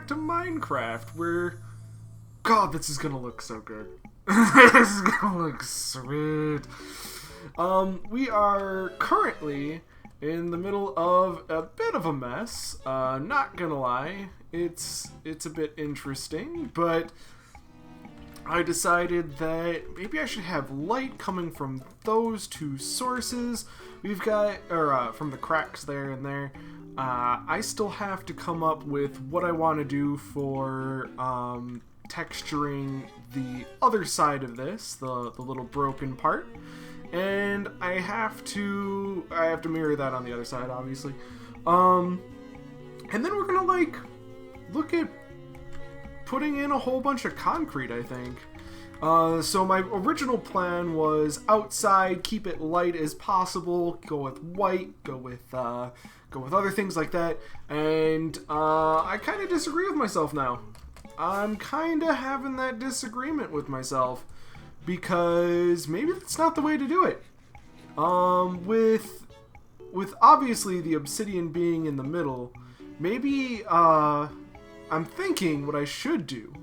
back to Minecraft, where... God, this is gonna look so good. This is gonna look sweet. We are currently in the middle of a bit of a mess. Not gonna lie, it's a bit interesting, but I decided that maybe I should have light coming from those two sources. We've got, from the cracks there and there. I still have to come up with what I want to do for texturing the other side of this, the little broken part, and I have to mirror that on the other side, obviously. And then we're gonna like look at putting in a whole bunch of concrete, I think. So my original plan was outside, keep it light as possible, go with white, go with other things like that, and I kind of disagree with myself now. I'm kind of having that disagreement with myself, because maybe that's not the way to do it. With obviously the obsidian being in the middle, maybe I'm thinking what I should do.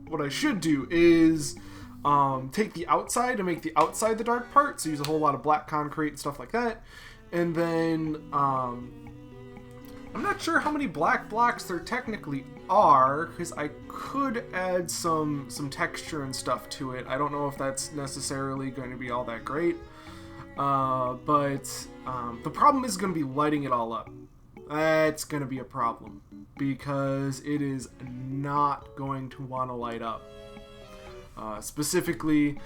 What I should do is take the outside and make the outside the dark part, so use a whole lot of black concrete and stuff like that. And then, I'm not sure how many black blocks there technically are, because I could add some texture and stuff to it. I don't know if that's necessarily going to be all that great. But the problem is going to be lighting it all up. That's going to be a problem, because it is not going to want to light up. Specifically,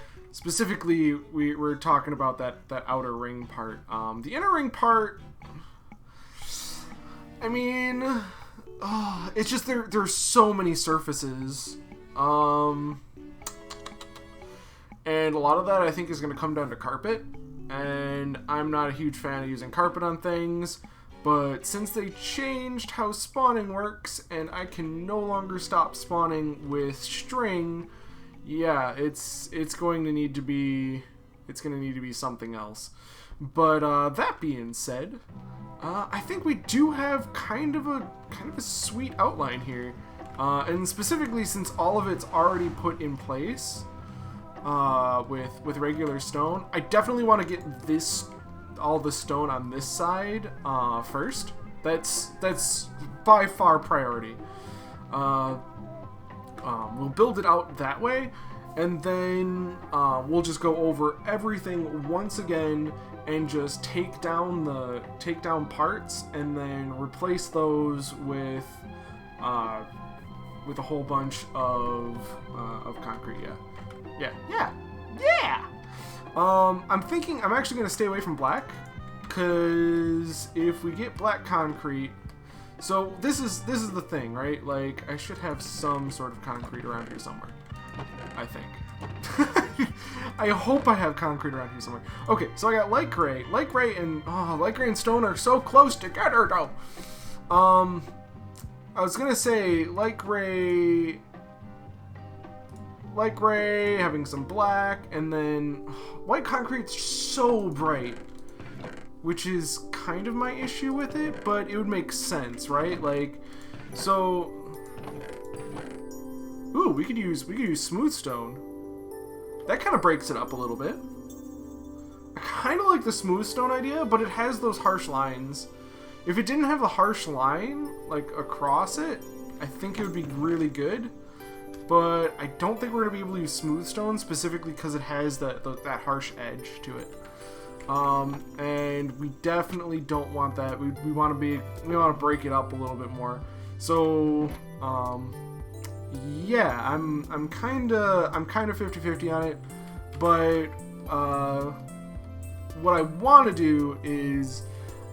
we're talking about that outer ring part. The inner ring part, I mean, it's just there's so many surfaces, and a lot of that I think is going to come down to carpet, and I'm not a huge fan of using carpet on things. But since they changed how spawning works, and I can no longer stop spawning with string, yeah, it's going to need to be something else. But that being said, I think we do have kind of a sweet outline here, and specifically since all of it's already put in place with regular stone, I definitely want to get all the stone on this side first. That's by far priority. We'll build it out that way, and then we'll just go over everything once again and just take down parts and then replace those with a whole bunch of concrete. Yeah. I'm thinking I'm actually going to stay away from black, because if we get black concrete, so this is the thing, right? Like, I should have some sort of concrete around here somewhere, I think. I hope I have concrete around here somewhere. Okay, so I got light gray and stone are so close together though. I was gonna say light gray having some black, and then white concrete's so bright, which is kind of my issue with it, but it would make sense, right? Like, so, ooh, we could use smooth stone. That kind of breaks it up a little bit. I kind of like the smooth stone idea, but it has those harsh lines. If it didn't have a harsh line like across it, I think it would be really good. But I don't think we're going to be able to use smooth stone, specifically because it has that harsh edge to it. And we definitely don't want that. We want to break it up a little bit more. So, yeah, I'm kind of 50-50 on it. But what I want to do is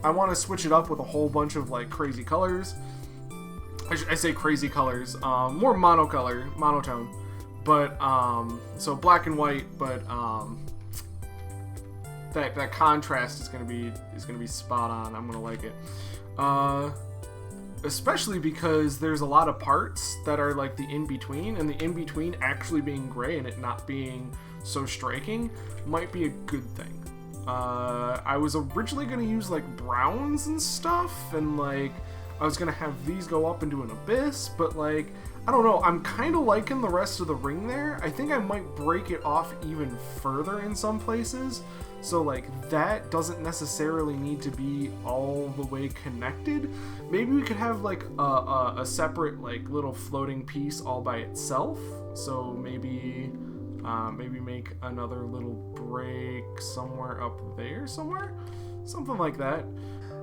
I want to switch it up with a whole bunch of like crazy colors. I say crazy colors, more monotone, but so black and white, but that contrast is gonna be spot on. I'm gonna like it, especially because there's a lot of parts that are like the in between, and the in between actually being gray and it not being so striking might be a good thing. I was originally gonna use like browns and stuff, and like I was gonna have these go up into an abyss, but like, I don't know, I'm kind of liking the rest of the ring there. I think I might break it off even further in some places, so like that doesn't necessarily need to be all the way connected. Maybe we could have like a separate like little floating piece all by itself, so maybe make another little break somewhere up there somewhere, something like that.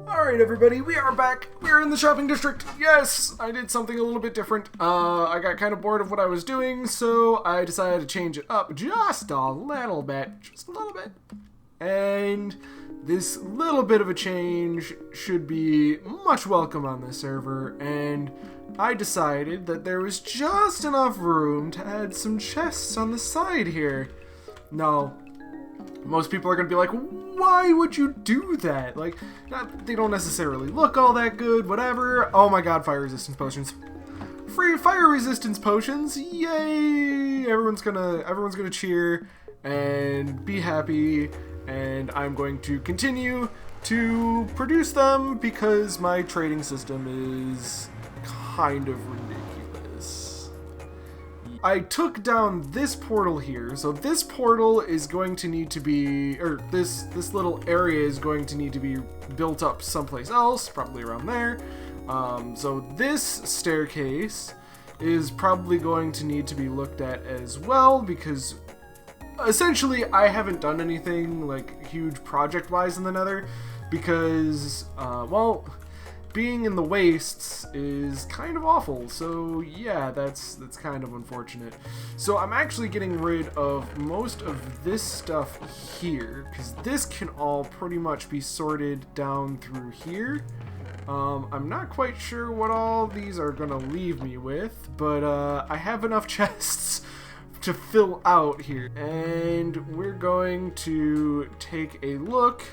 Alright everybody, we are back. We're in the shopping district. Yes, I did something a little bit different. I got kind of bored of what I was doing, so I decided to change it up just a little bit. Just a little bit. And this little bit of a change should be much welcome on this server, and I decided that there was just enough room to add some chests on the side here. Now, most people are going to be like, why would you do that? Like, they don't necessarily look all that good, whatever. Oh my god, fire resistance potions. Free fire resistance potions, yay! Everyone's gonna cheer and be happy, and I'm going to continue to produce them because my trading system is kind of ridiculous. I took down this portal here, so this portal is going to need to be, or this little area is going to need to be built up someplace else, probably around there. So this staircase is probably going to need to be looked at as well, because essentially I haven't done anything like huge project-wise in the Nether, because, well, being in the wastes is kind of awful, so yeah, that's kind of unfortunate. So I'm actually getting rid of most of this stuff here, because this can all pretty much be sorted down through here. I'm not quite sure what all these are gonna leave me with, but I have enough chests to fill out here, and we're going to take a look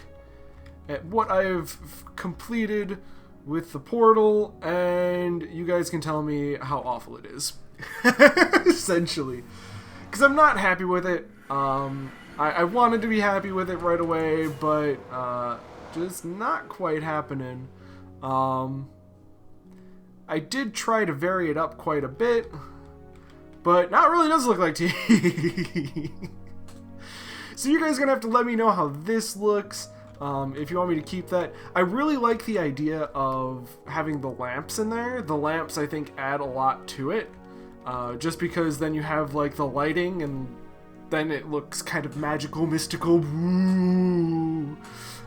at what I've completed with the portal, and you guys can tell me how awful it is. Essentially. Because I'm not happy with it. I wanted to be happy with it right away, but just not quite happening. I did try to vary it up quite a bit, but now it really does look like tea. So you guys are going to have to let me know how this looks. If you want me to keep that. I really like the idea of having the lamps in there. The lamps, I think, add a lot to it. Just because then you have, like, the lighting, and then it looks kind of magical, mystical.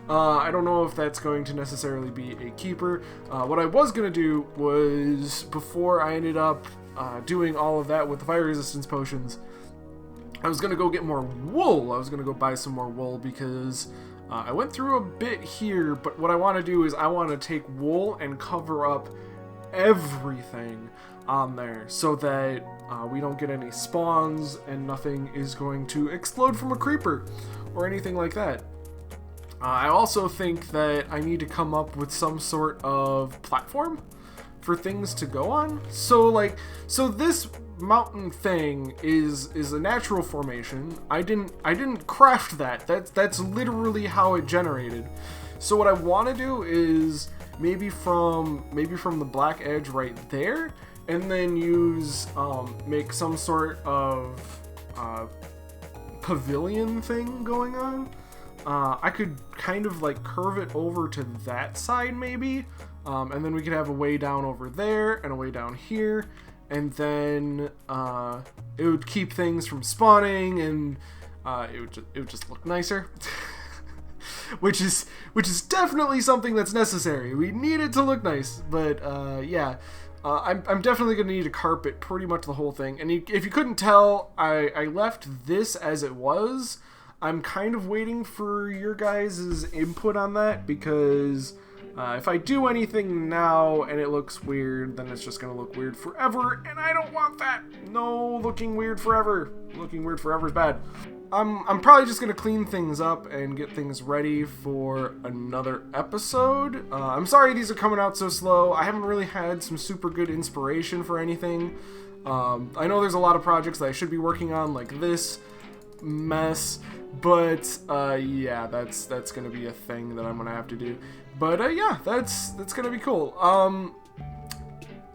I don't know if that's going to necessarily be a keeper. What I was going to do was, before I ended up doing all of that with the fire resistance potions, I was going to go get more wool. I was going to go buy some more wool because I went through a bit here, but what I want to do is I want to take wool and cover up everything on there so that we don't get any spawns and nothing is going to explode from a creeper or anything like that. I also think that I need to come up with some sort of platform for things to go on. So this mountain thing is a natural formation. I didn't craft that. That's literally how it generated. So what I want to do is maybe from the black edge right there, and then use make some sort of pavilion thing going on. I could kind of like curve it over to that side maybe, and then we could have a way down over there and a way down here, and then it would keep things from spawning, and it would just look nicer. which is definitely something that's necessary. We need it to look nice, but yeah. I'm definitely going to need to carpet pretty much the whole thing. And if you couldn't tell, I left this as it was. I'm kind of waiting for your guys' input on that, because if I do anything now and it looks weird, then it's just going to look weird forever, and I don't want that. No, looking weird forever. Looking weird forever is bad. I'm probably just going to clean things up and get things ready for another episode. I'm sorry these are coming out so slow. I haven't really had some super good inspiration for anything. I know there's a lot of projects that I should be working on, like this mess, but yeah, that's going to be a thing that I'm going to have to do. But yeah, that's going to be cool.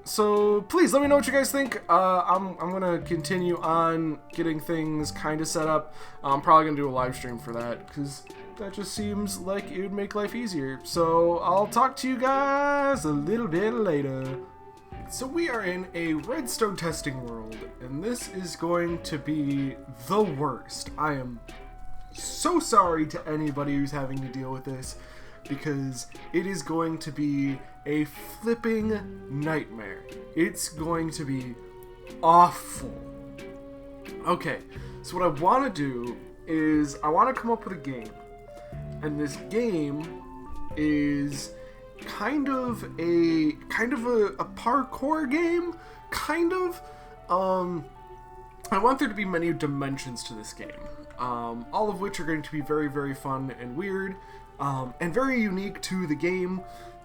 So please let me know what you guys think. I'm gonna continue on getting things kind of set up. I'm probably gonna do a live stream for that because that just seems like it would make life easier. So I'll talk to you guys a little bit later. So we are in a redstone testing world, and this is going to be the worst. I am so sorry to anybody who's having to deal with this, because it is going to be a flipping nightmare. It's going to be awful. Okay, so what I want to do is I want to come up with a game, and this game is kind of a parkour game, kind of. I want there to be many dimensions to this game, all of which are going to be very, very fun and weird, and very unique to the game.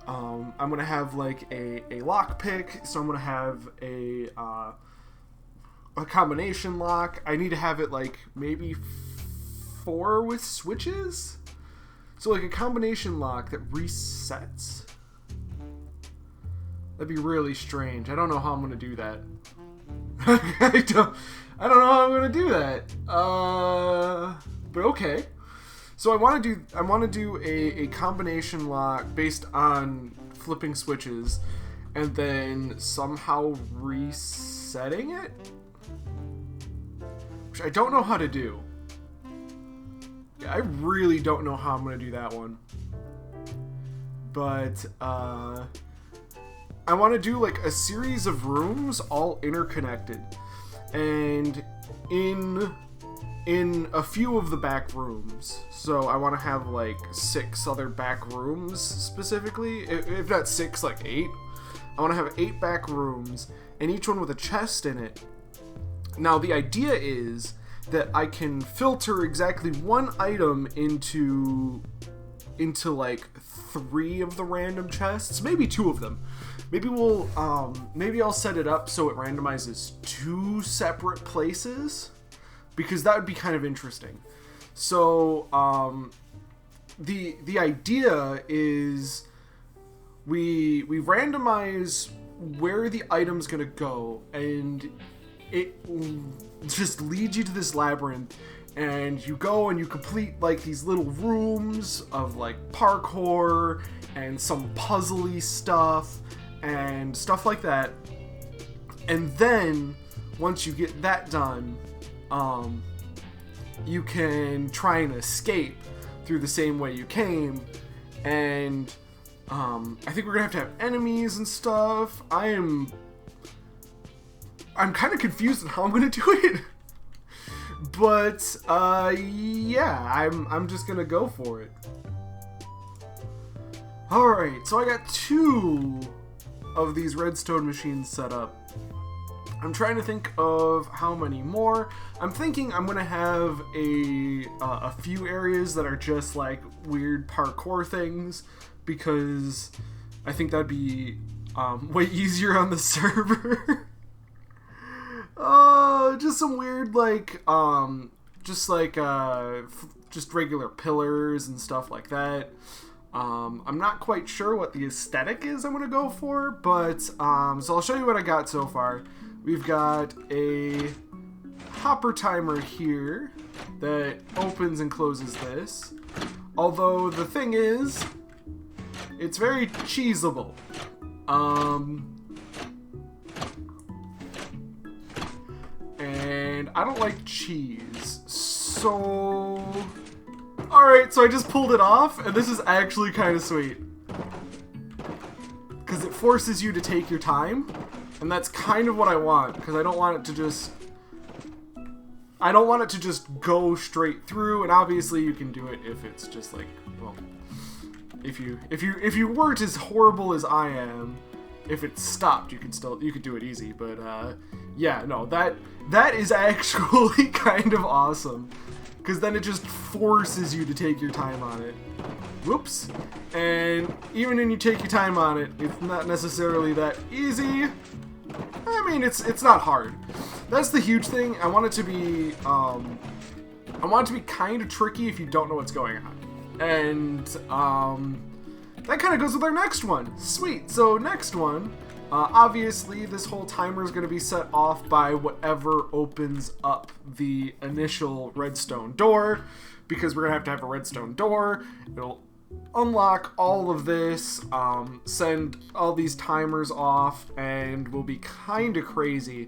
I'm going to have like a lockpick, so I'm going to have a combination lock. I need to have it like maybe 4 with switches. So like a combination lock that resets. That'd be really strange. I don't know how I'm going to do that. I don't know how I'm going to do that. But okay. So I want to do a combination lock based on flipping switches and then somehow resetting it, which I don't know how to do. Yeah, I really don't know how I'm going to do that one. But I want to do like a series of rooms all interconnected, and in a few of the back rooms. So I want to have like 6 other back rooms specifically, if not 6, like 8. I want to have 8 back rooms, and each one with a chest in it. Now the idea is that I can filter exactly 1 item into like 3 of the random chests, maybe 2 of them. Maybe maybe I'll set it up so it randomizes 2 separate places, because that would be kind of interesting. So the idea is we randomize where the item's gonna go, and it just leads you to this labyrinth, and you go and you complete like these little rooms of like parkour and some puzzly stuff and stuff like that. And then once you get that done, you can try and escape through the same way you came. And I think we're gonna have to have enemies and stuff. I'm kind of confused on how I'm gonna do it. But yeah, I'm just gonna go for it. Alright, so I got 2 of these redstone machines set up. I'm trying to think of how many more. I'm thinking I'm gonna have a few areas that are just like weird parkour things, because I think that'd be way easier on the server. Just some weird like just regular pillars and stuff like that. I'm not quite sure what the aesthetic is I'm gonna go for, but so I'll show you what I got so far. We've got a hopper timer here that opens and closes this. Although the thing is, it's very cheesable. And I don't like cheese, so... Alright, so I just pulled it off, and this is actually kind of sweet. Because it forces you to take your time, and that's kind of what I want, because I don't want it to just... I don't want it to just go straight through, and obviously you can do it if it's just like, well... If you weren't as horrible as I am, if it stopped, you could do it easy, but yeah, no, that is actually kind of awesome, because then it just forces you to take your time on it. Whoops. And even when you take your time on it, it's not necessarily that easy. I mean, it's not hard. That's the huge thing. I want it to be kind of tricky if you don't know what's going on. And that kind of goes with our next one. Sweet. So next one Obviously, this whole timer is going to be set off by whatever opens up the initial redstone door, because we're going to have a redstone door. It'll unlock all of this, send all these timers off, and will be kind of crazy.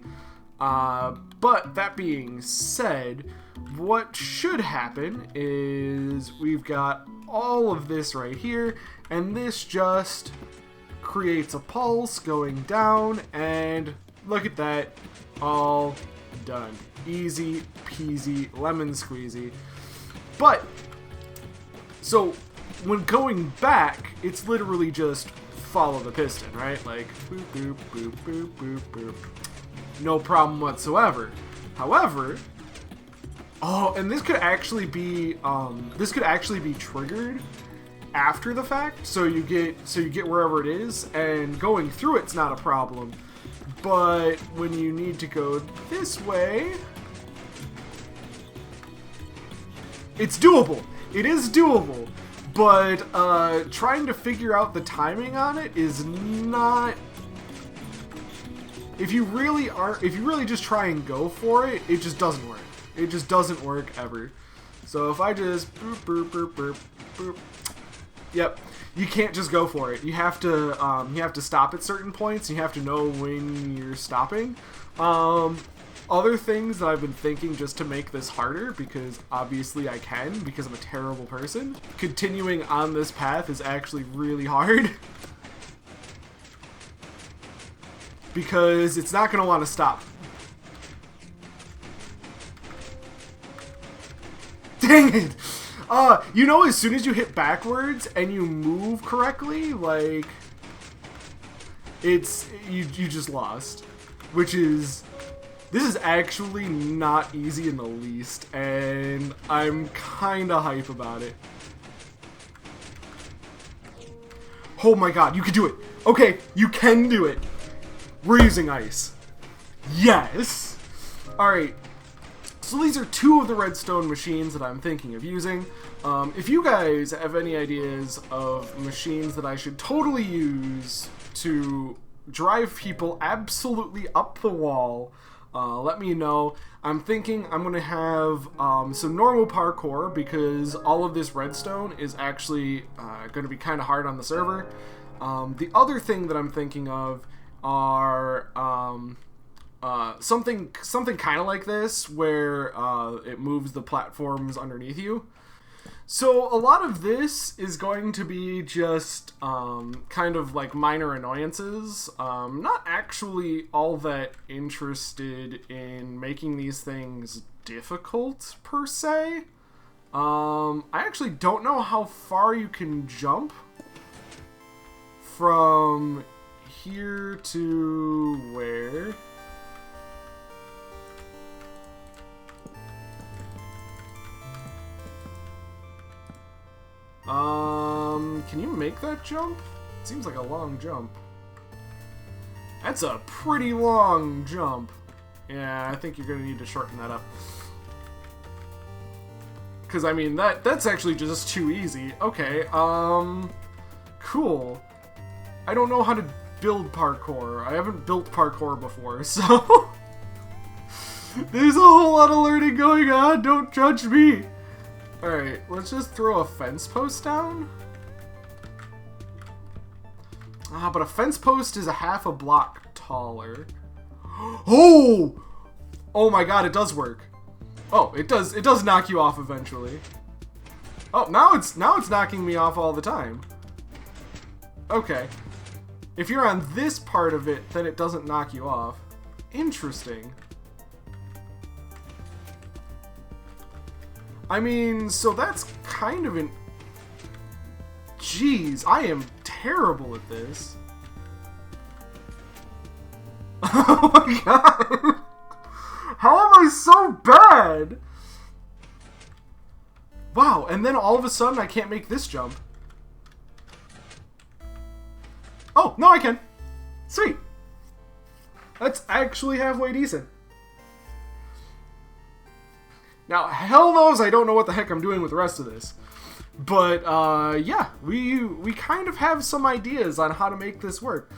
But that being said, what should happen is we've got all of this right here, and this just creates a pulse going down, and look at that, all done. Easy peasy lemon squeezy. But so when going back, it's literally just follow the piston, right? Like boop boop boop boop boop boop, no problem whatsoever. However, oh, and this could actually be triggered after the fact, so you get wherever it is, and going through it's not a problem. But when you need to go this way, it's doable. It is doable, but trying to figure out the timing on it is not. If you really just try and go for it, it just doesn't work. It just doesn't work ever. So if I just boop boop boop boop boop. Yep, you can't just go for it. You have to stop at certain points. You have to know when you're stopping. Other things that I've been thinking just to make this harder, because obviously I can, because I'm a terrible person. Continuing on this path is actually really hard. Because it's not going to want to stop. Dang it! You know, as soon as you hit backwards and you move correctly, like, it's, you just lost. Which is, this is actually not easy in the least, and I'm kinda hype about it. Oh my god, you can do it! Okay, you can do it! We're using ice. Yes! Alright. So these are two of the redstone machines that I'm thinking of using. If you guys have any ideas of machines that I should totally use to drive people absolutely up the wall, let me know. I'm thinking I'm going to have some normal parkour, because all of this redstone is actually going to be kind of hard on the server. The other thing that I'm thinking of are something kind of like this, where it moves the platforms underneath you. So a lot of this is going to be just kind of like minor annoyances. Not actually all that interested in making these things difficult per se. I actually don't know how far you can jump from here to where. Can you make that jump? It seems like a long jump. That's a pretty long jump. Yeah, I think you're gonna need to shorten that up. Cause I mean, that's actually just too easy. Okay, cool. I don't know how to build parkour. I haven't built parkour before, so there's a whole lot of learning going on. Don't judge me. Alright, let's just throw a fence post down. But a fence post is a half a block taller. Oh! Oh my god, it does work. Oh, it does knock you off eventually. Oh, now it's knocking me off all the time. Okay. If you're on this part of it, then it doesn't knock you off. Interesting. I mean, so that's kind of an... Jeez, I am terrible at this. Oh my god! How am I so bad? Wow, and then all of a sudden I can't make this jump. Oh, no I can. Sweet. That's actually halfway decent. Now, hell knows I don't know what the heck I'm doing with the rest of this. But, yeah, we kind of have some ideas on how to make this work.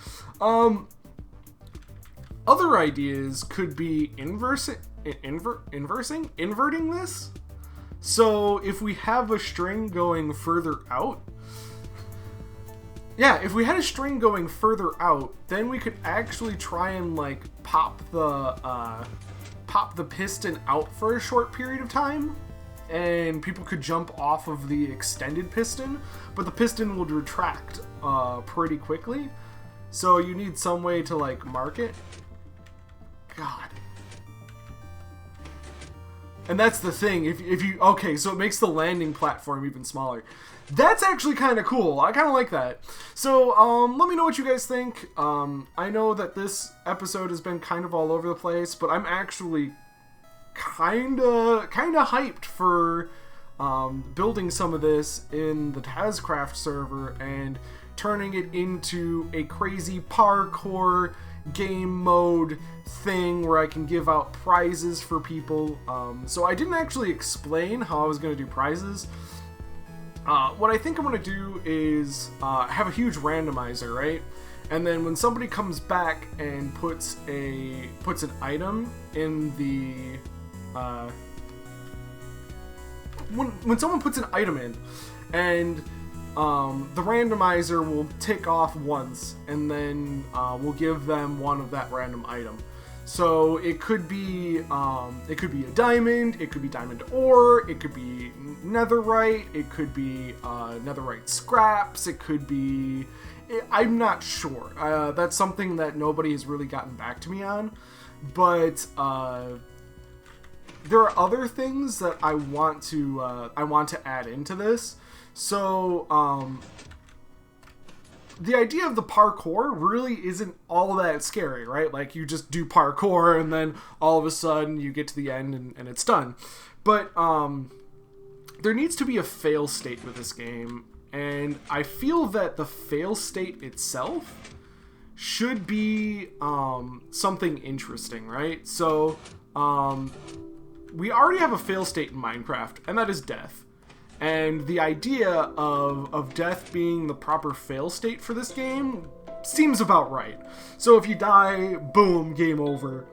Other ideas could be inverting this. So if we have a string going further out, if we had a string going further out, then we could actually try and like pop the piston out for a short period of time, and people could jump off of the extended piston, but the piston would retract pretty quickly. So you need some way to like mark it. God. And that's the thing, if you, okay, so it makes the landing platform even smaller. That's actually kind of cool. I kind of like that. So, let me know what you guys think. I know that this episode has been kind of all over the place, but I'm actually kind of hyped for building some of this in the Tazzcraft server and turning it into a crazy parkour game mode thing where I can give out prizes for people. So I didn't actually explain how I was going to do prizes. What I think I'm going to do is have a huge randomizer, right? And then when somebody comes back and puts an item in the when someone puts an item in, and the randomizer will tick off once, and then we'll give them one of that random item. So it could be a diamond, it could be diamond ore, it could be netherite, it could be netherite scraps, it could be... I'm not sure. That's something that nobody has really gotten back to me on. But there are other things that I want to add into this. So the idea of the parkour really isn't all that scary, right? Like, you just do parkour and then all of a sudden you get to the end and it's done. But there needs to be a fail state with this game, and I feel that the fail state itself should be something interesting, right? So we already have a fail state in Minecraft, and that is death. And the idea of death being the proper fail state for this game seems about right. So if you die, boom, game over.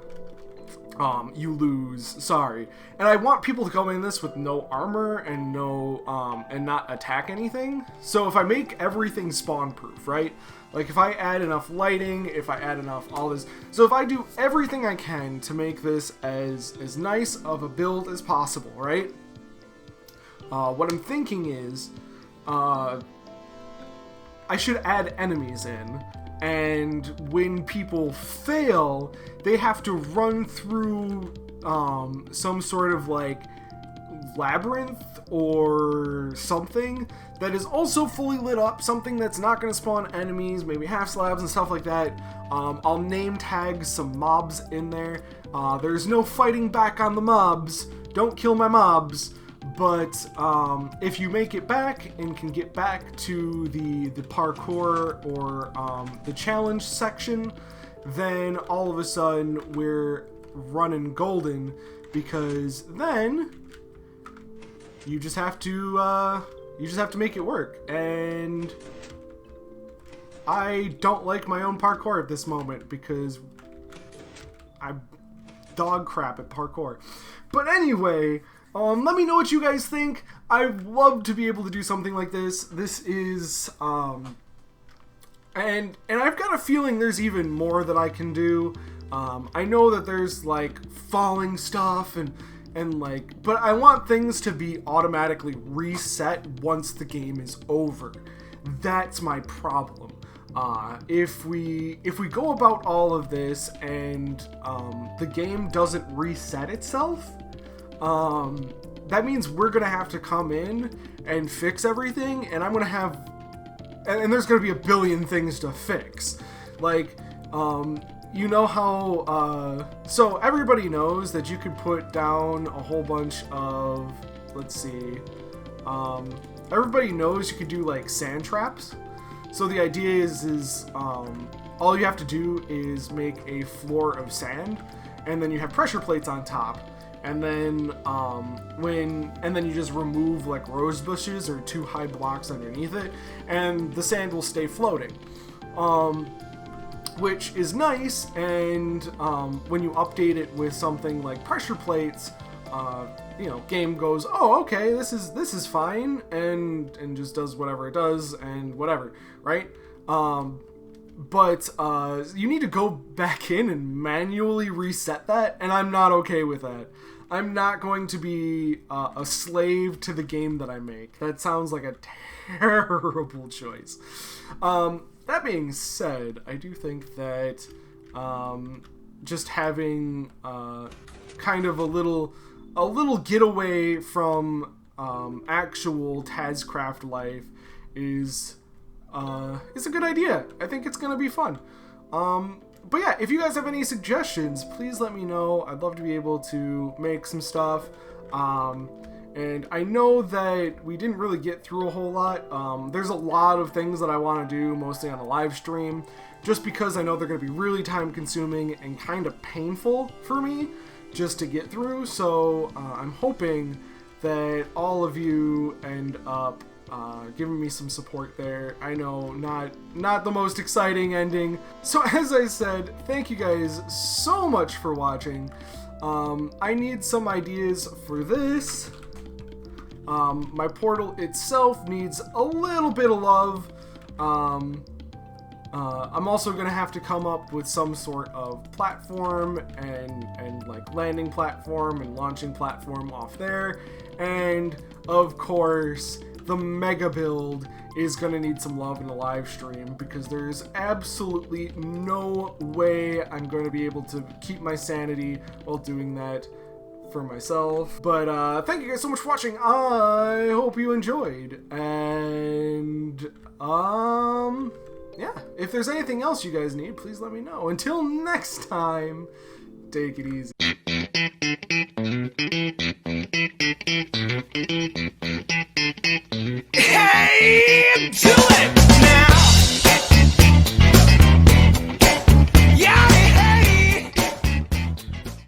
You lose. Sorry. And I want people to go in this with no armor and and not attack anything. So if I make everything spawn proof, right? Like if I add enough lighting, if I add enough all this. So if I do everything I can to make this as nice of a build as possible, right? What I'm thinking is, I should add enemies in, and when people fail, they have to run through some sort of like labyrinth or something that is also fully lit up, something that's not going to spawn enemies, maybe half slabs and stuff like that. I'll name tag some mobs in there. There's no fighting back on the mobs. Don't kill my mobs. But if you make it back and can get back to the parkour or the challenge section, then all of a sudden we're running golden, because then you just have to make it work. And I don't like my own parkour at this moment because I'm dog crap at parkour. But anyway, let me know what you guys think. I'd love to be able to do something like this. This is, and I've got a feeling there's even more that I can do. I know that there's, like, falling stuff and like, but I want things to be automatically reset once the game is over. That's my problem. If we go about all of this and, the game doesn't reset itself, that means we're gonna have to come in and fix everything, and I'm gonna have, and there's gonna be a billion things to fix. Like, you know how, so everybody knows that you could put down a whole bunch of, let's see, everybody knows you could do like sand traps. So the idea is all you have to do is make a floor of sand, and then you have pressure plates on top. And then then you just remove like rose bushes or 2 high blocks underneath it, and the sand will stay floating. which is nice, and when you update it with something like pressure plates, you know, game goes, oh, okay, this is fine, and just does whatever it does, and whatever, right? But you need to go back in and manually reset that, and I'm not okay with that. I'm not going to be a slave to the game that I make. That sounds like a terrible choice. That being said, I do think that just having kind of a little getaway from actual Tazzcraft life is a good idea. I think it's gonna be fun. But yeah, if you guys have any suggestions, please let me know. I'd love to be able to make some stuff. And I know that we didn't really get through a whole lot. There's a lot of things that I want to do, mostly on a live stream, just because I know they're going to be really time consuming and kind of painful for me just to get through. So I'm hoping that all of you end up giving me some support there. I know, not the most exciting ending. So as I said, thank you guys so much for watching. I need some ideas for this. My portal itself needs a little bit of love. I'm also gonna have to come up with some sort of platform and like landing platform and launching platform off there. And of course, the mega build is gonna need some love in the live stream, because there's absolutely no way I'm going to be able to keep my sanity while doing that for myself. But thank you guys so much for watching. I hope you enjoyed, and yeah, if there's anything else you guys need, please let me know. Until next time, take it easy.